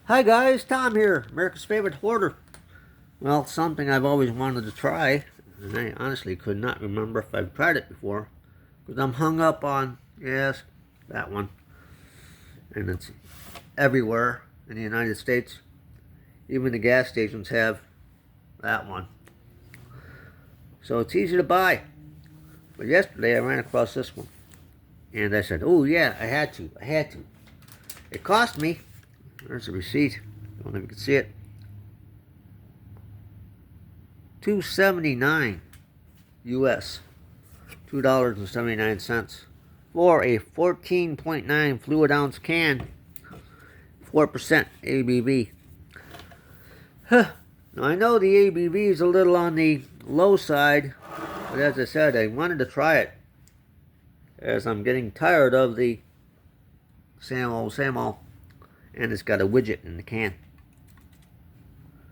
Hi guys, Tom here, America's favorite hoarder. Well, something I've always wanted to try, and I honestly could not remember if I've tried it before, because I'm hung up on, yes, that one. And it's everywhere in the United States. Even the gas stations have that one. So it's easy to buy. But yesterday I ran across this one, and I said, oh yeah, I had to. It cost me, there's a receipt, I don't know if you can see it, $2.79 US, $2.79 for a 14.9 fluid ounce can, 4% ABV. Huh. Now I know the ABV is a little on the low side, but as I said, I wanted to try it as I'm getting tired of the same old, and it's got a widget in the can.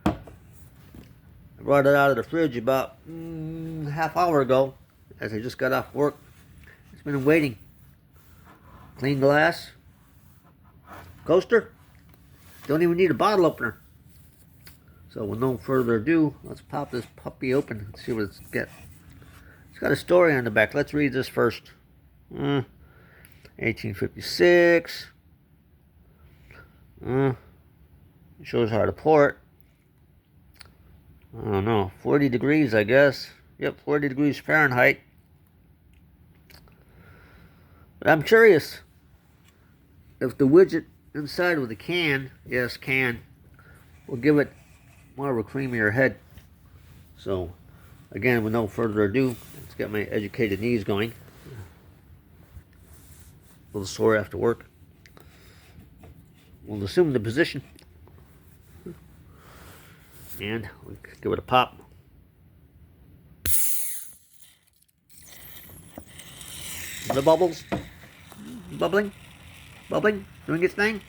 I brought it out of the fridge about half hour ago as I just got off work. It's been waiting. Clean glass. Coaster. Don't even need a bottle opener. So with no further ado, let's pop this puppy open and see what it's got. It's got a story on the back. Let's read this first. 1856. It shows how to pour it. I don't know, 40 degrees, I guess. Yep, 40 degrees Fahrenheit. But I'm curious if the widget inside with the can, yes, can, will give it more of a creamier head. So, again, with no further ado, let's get my educated knees going. A little sore after work. We'll assume the position. And we'll give it a pop. The bubbles. Bubbling. Doing its thing.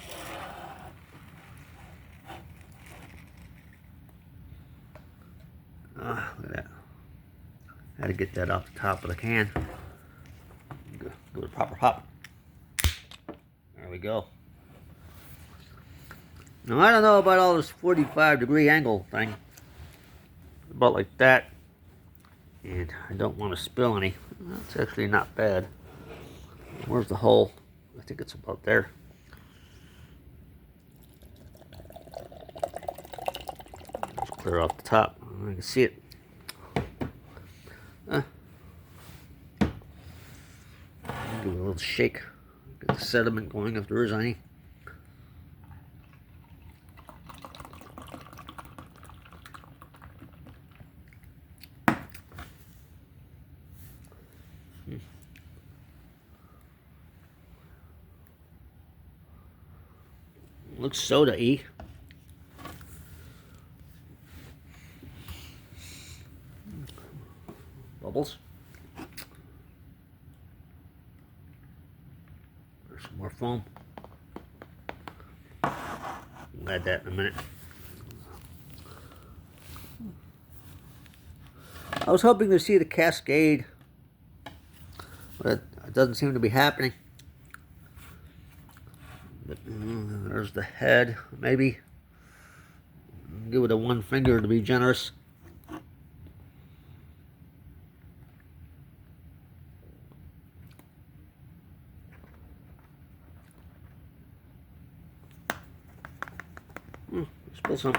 Look at that. Had to get that off the top of the can. Give it a proper pop. There we go. Now, I don't know about all this 45-degree angle thing. About like that. And I don't want to spill any. That's actually not bad. Where's the hole? I think it's about there. Just clear off the top. I can see it. Give it a little shake. Get the sediment going if there is any. Looks soda-y. Bubbles. There's some more foam. We'll add that in a minute. I was hoping to see the cascade, but it doesn't seem to be happening. But there's the head. Maybe give it a one finger to be generous. Spill some.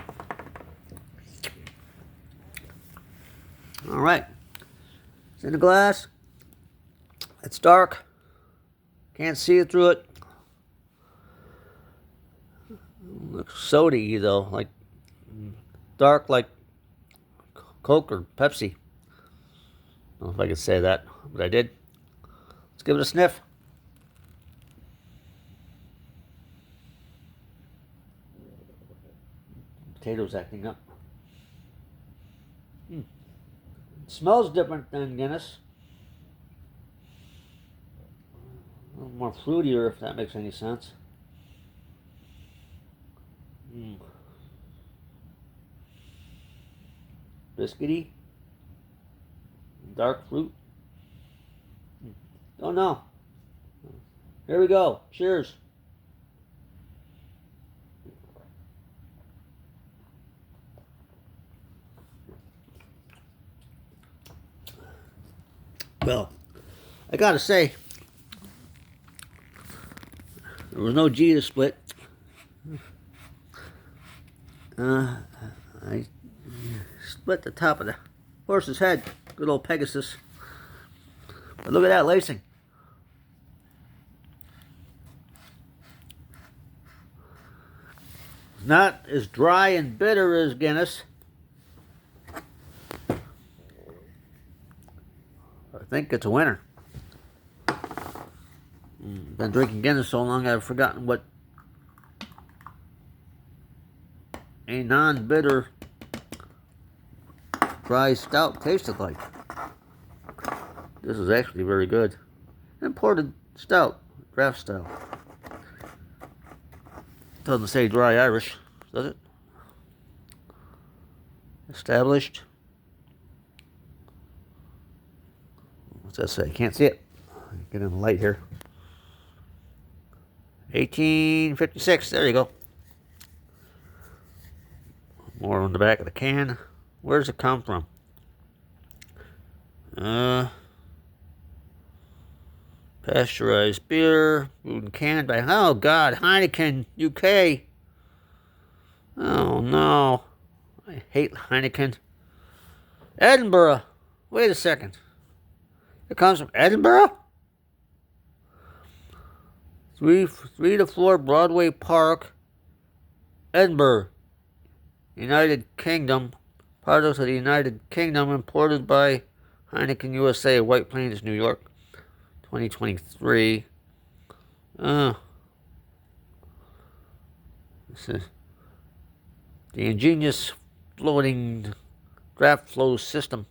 All right. It's in the glass. It's dark. Can't see it through it. Looks soda-y though, like dark like Coke or Pepsi. I don't know if I could say that, but I did. Let's give it a sniff. Potatoes acting up. It smells different than Guinness. A little more fruitier, if that makes any sense. Biscuity. Dark fruit. Don't know. Here we go. Cheers. Well, I gotta say, there was no G to split. I split the top of the horse's head. Good old Pegasus. But look at that lacing. Not as dry and bitter as Guinness. I think it's a winner. Been drinking Guinness so long I've forgotten what a non-bitter dry stout tasted like. This is actually very good. Imported stout, draft style. Doesn't say dry Irish, does it? Established. What's that say? Can't see it. Get in the light here. 1856. There you go. More on the back of the can. Where does it come from? Pasteurized beer, brewed and canned by, oh God, Heineken, UK. Oh no, I hate Heineken. Edinburgh. Wait a second. It comes from Edinburgh? 3 to 4 Broadway Park, Edinburgh, United Kingdom. Products of the United Kingdom imported by Heineken USA, White Plains, New York. 2023. This is the ingenious floating draft flow system.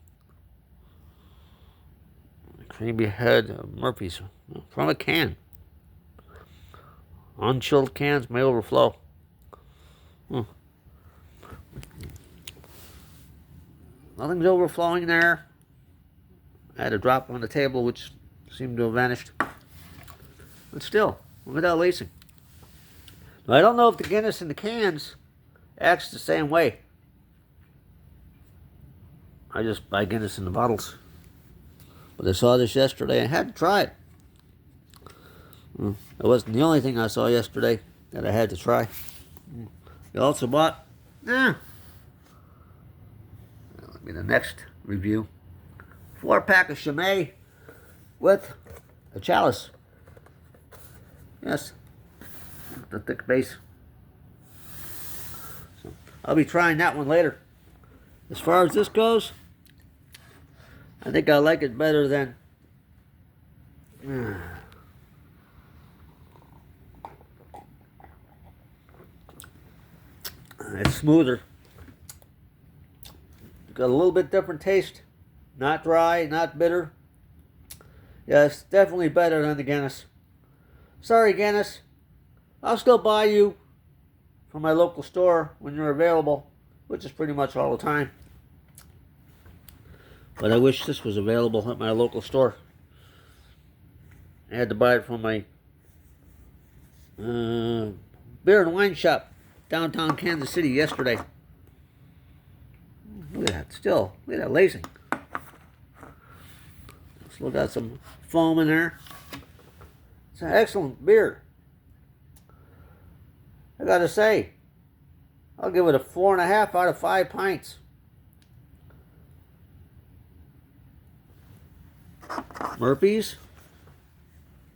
Creamy head of Murphy's from a can. Unchilled cans may overflow. Nothing's overflowing there. I had a drop on the table which seemed to have vanished. But still, look at that lacing. Now, I don't know if the Guinness in the cans acts the same way. I just buy Guinness in the bottles. But I saw this yesterday. I had to try it. It wasn't the only thing I saw yesterday that I had to try. I also bought, that'll be the next review, 4-pack of Chimay with a chalice. Yes, the thick base. So I'll be trying that one later. As far as this goes, I think I like it better than it's smoother. Got a little bit different taste. Not dry, not bitter. Yes, definitely better than the Guinness. Sorry, Guinness. I'll still buy you from my local store when you're available, which is pretty much all the time. But I wish this was available at my local store. I had to buy it from my beer and wine shop downtown Kansas City yesterday. Look at that, still, look at that lacing. Still got some foam in there. It's an excellent beer. I gotta say, I'll give it a 4.5 out of 5 pints. Murphy's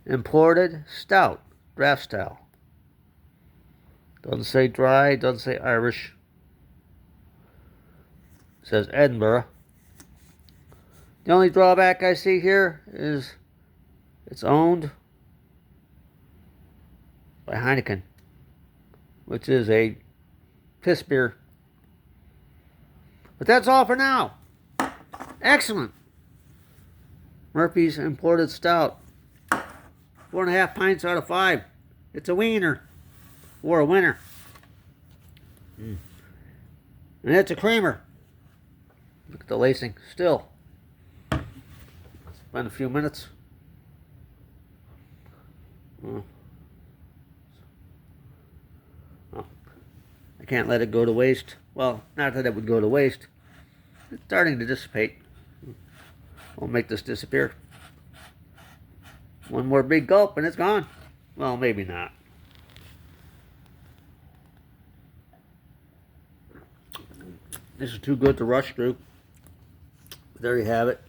imported stout, draft style. Doesn't say dry, doesn't say Irish. It says Edinburgh. The only drawback I see here is it's owned by Heineken, which is a piss beer. But that's all for now. Excellent. Murphy's imported stout. 4.5 pints out of 5. It's a wiener. Or a winner. And it's a creamer. Look at the lacing. Still. It's been a few minutes. Oh, I can't let it go to waste. Well, not that it would go to waste. It's starting to dissipate. We'll make this disappear. one more big gulp and it's gone. Well, maybe not. This is too good to rush through. There you have it.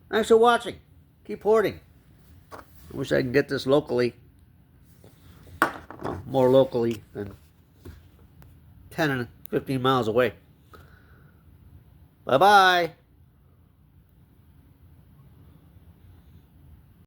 Thanks for watching. Keep hoarding. I wish I can get this locally. Well, more locally than 10 and 15 miles away. Bye-bye.